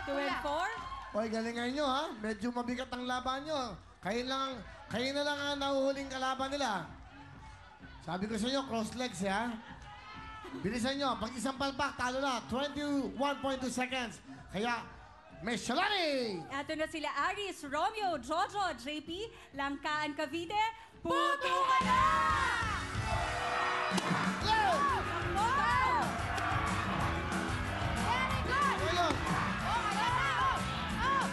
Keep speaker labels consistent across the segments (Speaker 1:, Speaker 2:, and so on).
Speaker 1: 2 and 4.
Speaker 2: Hoy, galingan nyo ha. Medyo mabigat ang laban nyo. Kayo na lang ang nahuhuling kalaban nila. Sabi ko sa inyo, cross legs ha. Bilisan nyo. Pag isang palpak, talo na. 21.2 seconds. Kaya, Miss Shalani!
Speaker 1: Ito na sila Aris, Romeo, Jojo, JP, Langkaan Cavite. Puto ka na!
Speaker 2: Go!
Speaker 1: Go!
Speaker 3: Very good!
Speaker 2: Ayun!
Speaker 3: Oh, ayan na! Oh! Oh!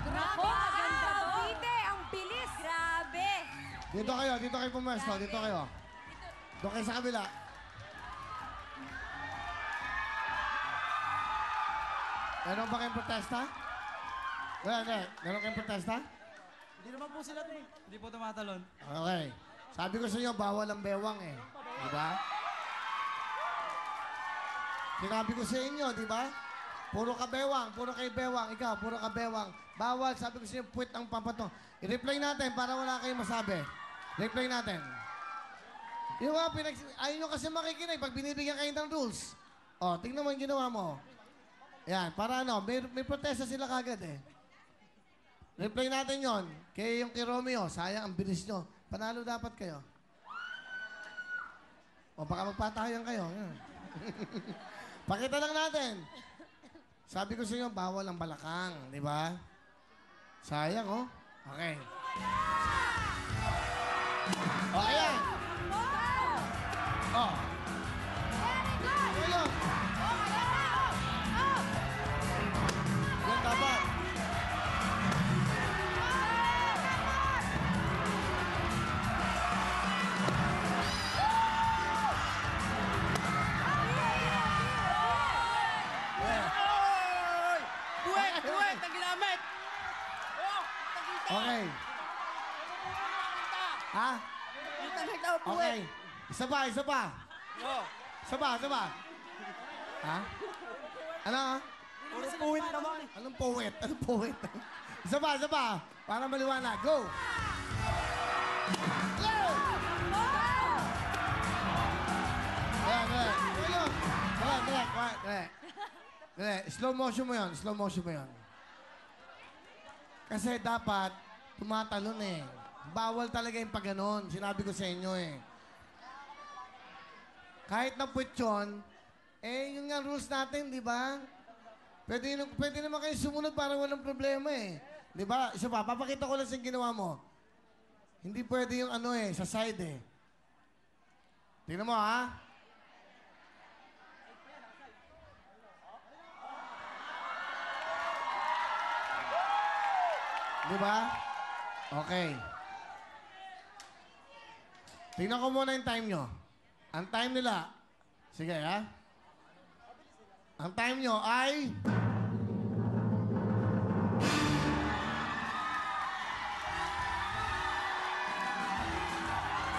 Speaker 1: Grabe, ganda Cavite, ang bilis. Grabe.
Speaker 2: Dito kayo pumesto. Dito kayo. Doon kayo sa kabila. Meron ba kayong protesta? Wala. Meron kayong protesta?
Speaker 4: Hindi naman po sila eh. Hindi po tumatalon.
Speaker 2: Okay. Sabi ko sa inyo, bawal ang bewang eh. Di ba? Sinabi ko sa inyo, di ba? Puro ka bewang, puro kay bewang. Ikaw, puro ka bewang. Bawal, sabi ko sa inyo, puwit ang pampato. I-reply natin para wala kayong masabi. Reply natin. Yung mga ayaw nyo kasi makikinig pag binibigyan kayo ng rules. O, tingnan mo yung ginawa mo. Yan, para ano, may protesta sila kagad eh. Reply natin yon. Kaya yung kay Romeo, sayang ang bilis nyo. Panalo dapat kayo. O baka magpatayan kayo. Yan. Pakita lang natin. Sabi ko sa inyo, bawal ang balakang, di ba? Sayang, oh. Okay. O, ayan. Oh.
Speaker 3: Very good!
Speaker 2: Ayun.
Speaker 3: Oh, ayan na! Oh! Oh!
Speaker 2: Yan dapat.
Speaker 4: Duwet! Ang ginamit!
Speaker 2: Okay. Ha? Okay. Isa pa.
Speaker 4: Oh.
Speaker 2: Isa pa. Ha? Ano?
Speaker 4: Puro puwit naman.
Speaker 2: Anong poet? Isa pa. Para maliwanag. Go! Go! Dali. Slow motion mo yun. Kasi dapat tumatalon eh. Bawal talaga yung pag-ganon. Sinabi ko sa inyo eh. Kahit na puwit yun, yun nga rules natin, di ba? Pwede naman kayo sumunod para walang problema eh. Di ba? Isa pa, papakita ko lang sa ginawa mo. Hindi pwede yung sa side eh. Tingnan mo ha. Di ba? Okay. Tingnan ko muna yung time nyo. Ang time nila, sige ha? Ang time nyo ay...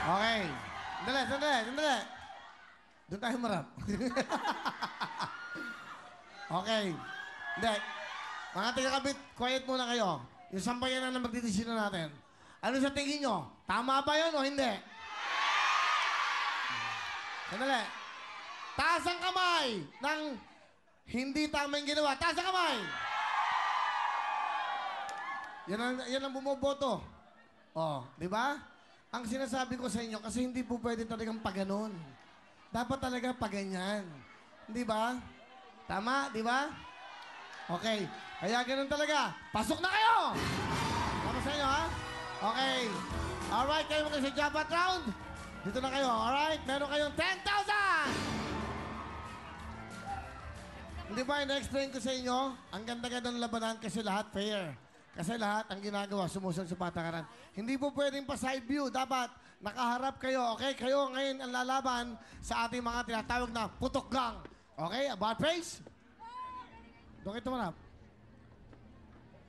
Speaker 2: Okay. Sandali. Doon tayo marap. Okay. Hindi. Mga taga-kabit, quiet muna kayo. Yung sampayan na magdidesisyon natin. Ano sa tingin nyo? Tama ba yun o hindi? Sandali. Taas ang kamay ng hindi tama yung ginawa. Taas ang kamay! Yan ang bumoboto. Oh, di ba? Ang sinasabi ko sa inyo, kasi hindi po pwede talagang paganon. Dapat talaga paganyan. Di ba? Tama, di ba? Okay. Kaya ganun talaga. Pasok na kayo! Tama sa inyo, ha? Okay. Alright, kayo muna sa jackpot round. Dito na kayo, alright? Meron kayong 10,000! Hindi ba, ina-explain ko sa inyo? Ang ganda-ganda ng labanan kasi lahat fair. Kasi lahat ang ginagawa, sumusunod sa patakaran. Hindi po pwedeng pa side view. Dapat nakaharap kayo, okay? Kayo ngayon ang lalaban sa ating mga tinatawag na putok gang. Okay? About face? Doon kayo tumanap.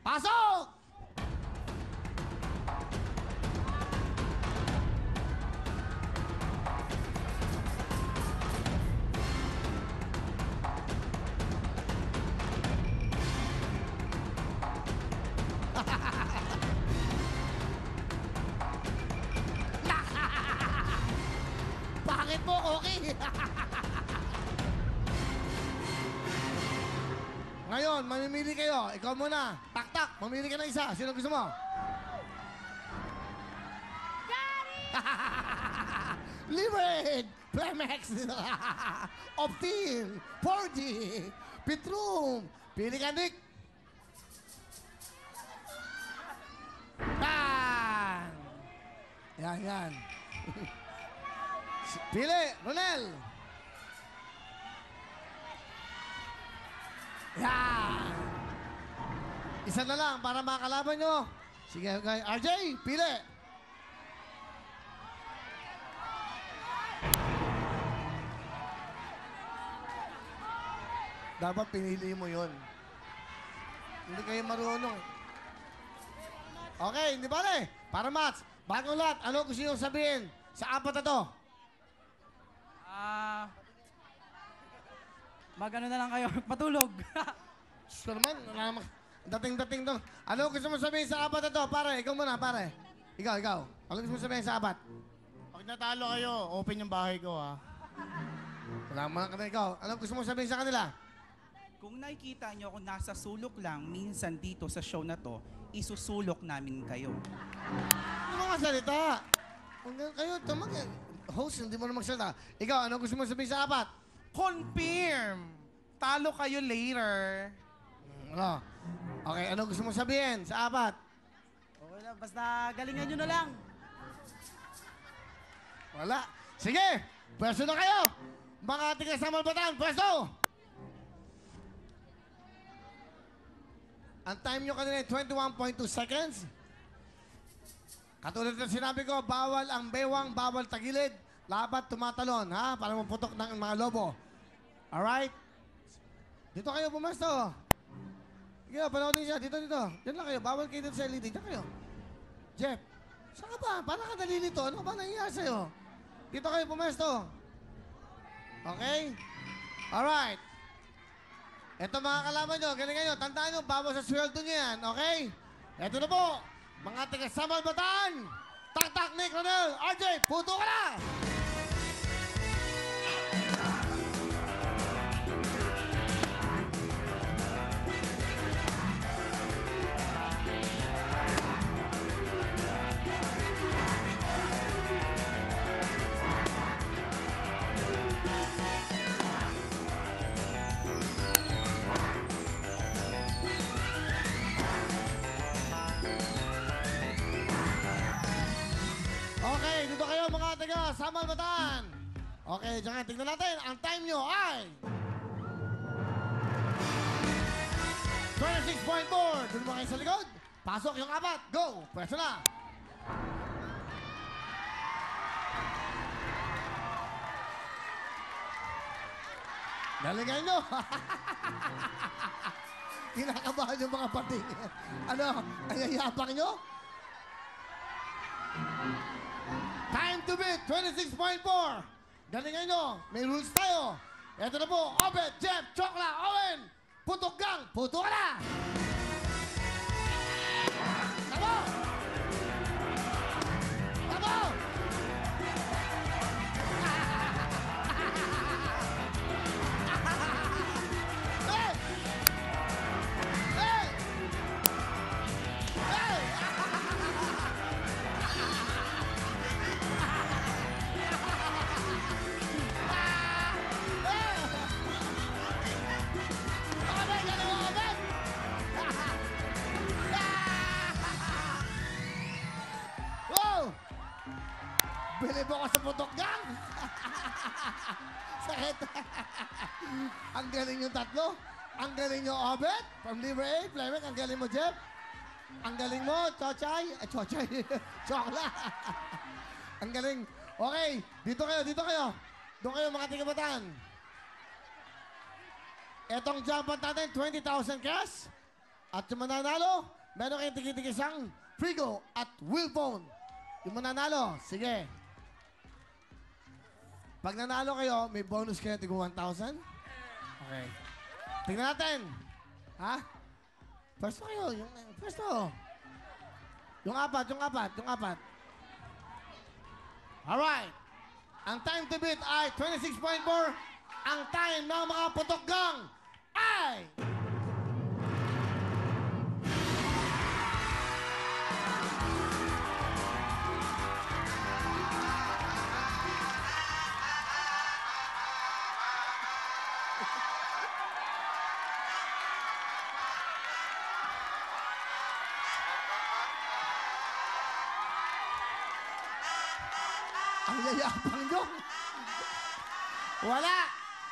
Speaker 2: Pasok! okay. Ngayon, mamimili kayo. Ikaw muna. Tak-tak. Mamili ka ng isa. Sino gusto mo? Libre! Plemex! Optin! 4G! Pitrum! Pili ka, Nick! Bang! Yan. Pili! Ronel! Yan! Isa na lang para makalaban nyo. Sige, okay. RJ, pili! Dapat pinili mo yun. Hindi kayo marunong. Okay, hindi bale. Para Mats, bagong lahat, ano gusto nyo sabihin sa apat na to?
Speaker 4: Mag-ano na lang kayo, patulog.
Speaker 2: Gusto naman, wala namang dating-dating to. Ano gusto mo sabihin sa apat na to? Pare, ikaw muna, pare. Ikaw. Ano gusto mo sabihin sa apat?
Speaker 5: Pag natalo kayo, open yung bahay ko, ha?
Speaker 2: Wala mo lang ka na ikaw. Ano gusto mo sabihin sa kanila?
Speaker 6: Kung nakikita nyo kung nasa sulok lang, minsan dito sa show na to, isusulok namin kayo.
Speaker 2: Ano mga salita? Kayo, tamag host, hindi mo na magsalita. Ikaw, ano gusto mo sabihin sa apat?
Speaker 7: Confirm. Talo kayo later.
Speaker 2: Ano? Okay, ano gusto mo sabihin sa apat?
Speaker 4: Okay lang, basta galingan nyo na lang.
Speaker 2: Wala. Sige, pwesto na kayo. Mga tiga sa Malbatan, pwesto! Ang time nyo kanina ay 21.2 seconds. Katulad na sinabi ko, bawal ang bewang, bawal tagilid. Labat tumatalon, ha? Para maputok ng mga lobo. Alright? Dito kayo pumasto. Sige, panoodin siya. Dito. Diyan lang kayo. Bawal kayo dito sa LED. Diyan kayo. Jeff, saan ka ba? Parang ka nalilito. Ano ba nangyayari sa'yo? Dito kayo pumasto. Okay? Alright. Ito mga kalaban nyo, galing kayo. Tandaan nyo, bawas sa sweldo nyo yan. Okay? Ito na po. Mga taga Samal Bataan. Tak-tak, Nick, Ronel, RJ, puto ka na! Okay, dito kayo mga taga Samal Bataan. Okay, diyan tingnan natin. Ang time nyo ay 26.4. Doon mo kayo sa likod. Pasok yung apat. Go! Pwesto na. Galingan nyo. Kinakabahan yung mga pating. Ano? Ang yayabang nyo? Time to beat, 26.4. Galingan nyo, may rules tayo. Ito na po, Obet, Jeff, Chokla, Owen. Putok gang, puto ka na! Tabo! Tabo! Hey! Hey! Hey! Obet, galing mo, Obet! Wow! Bilib ako sa putok gang! Sakit! Ang galing yung tatlo. Ang galing yung Obet from Libre 8. Playback, ang galing mo, Jeff. Ang galing mo, Chochay. Chochay. Chokla. Ang galing. Okay, dito kayo. Doon kayo mga tigabataan. Etong jackpot natin, 20,000 cash. At yung mananalo, meron kayong tigitig-isang Frigo at wheel phone. Yung mananalo, sige. Pag nanalo kayo, may bonus kayo tigo 1,000. Okay. Tingnan natin. Ha? First kayo. First. Yung apat. Alright. Ang time to beat ay 26.4. Ang time ng mga putok gang ay... Ang yayapang nyo. Wala.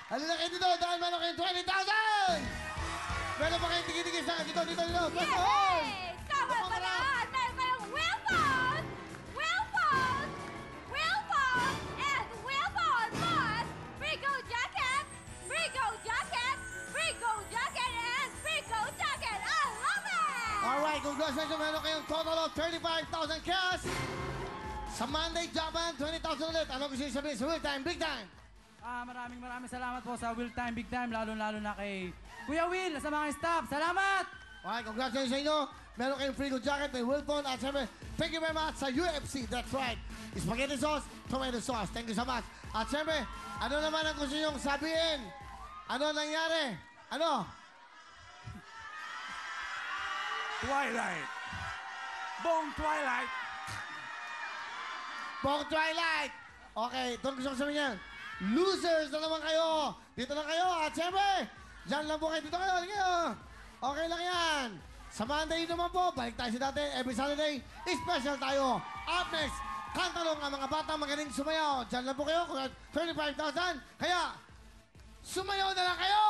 Speaker 2: Halina kayo dito dahil meron kayong 20,000! Meron pa kayong tigi-tigi sa akin. Dito. Basta hoy!
Speaker 3: Yay! Sama pa na! Meron kayong wheel phone! Wheel phone! Wheel phone! And wheel phone plus free go jacket! Free go jacket! Free go jacket! And free go jacket! I love it!
Speaker 2: Alright, congratulations. Meron kayong total of 35,000 cash. Sa Monday, Japan, 20,000 ulit. Ano gusto nyo sabihin sa Will Time, Big Time?
Speaker 4: Maraming salamat po sa Will Time, Big Time, lalo na kay Kuya Will, sa mga staff. Salamat!
Speaker 2: Alright, congratulations sa inyo. Meron kayong free good jacket, may Will phone, at syempre, thank you very much sa UFC. That's right. Spaghetti sauce, tomato sauce. Thank you so much. At syempre, ano naman ang gusto nyong sabihin? Ano nangyari? Ano?
Speaker 7: Twilight. Bong Twilight.
Speaker 2: Pong Twilight. Okay, ito ang gusto ko sabihin yan. Losers na naman kayo. Dito lang kayo. At syempre, dyan lang po kayo. Dito kayo. Halika kayo. Okay lang yan. Sa Monday naman po, balik tayo sa dati. Every Saturday, special tayo. Up next, kantalong ang mga batang magaling sumayaw. Dyan lang po kayo. 25,000. Kaya, sumayaw na lang kayo.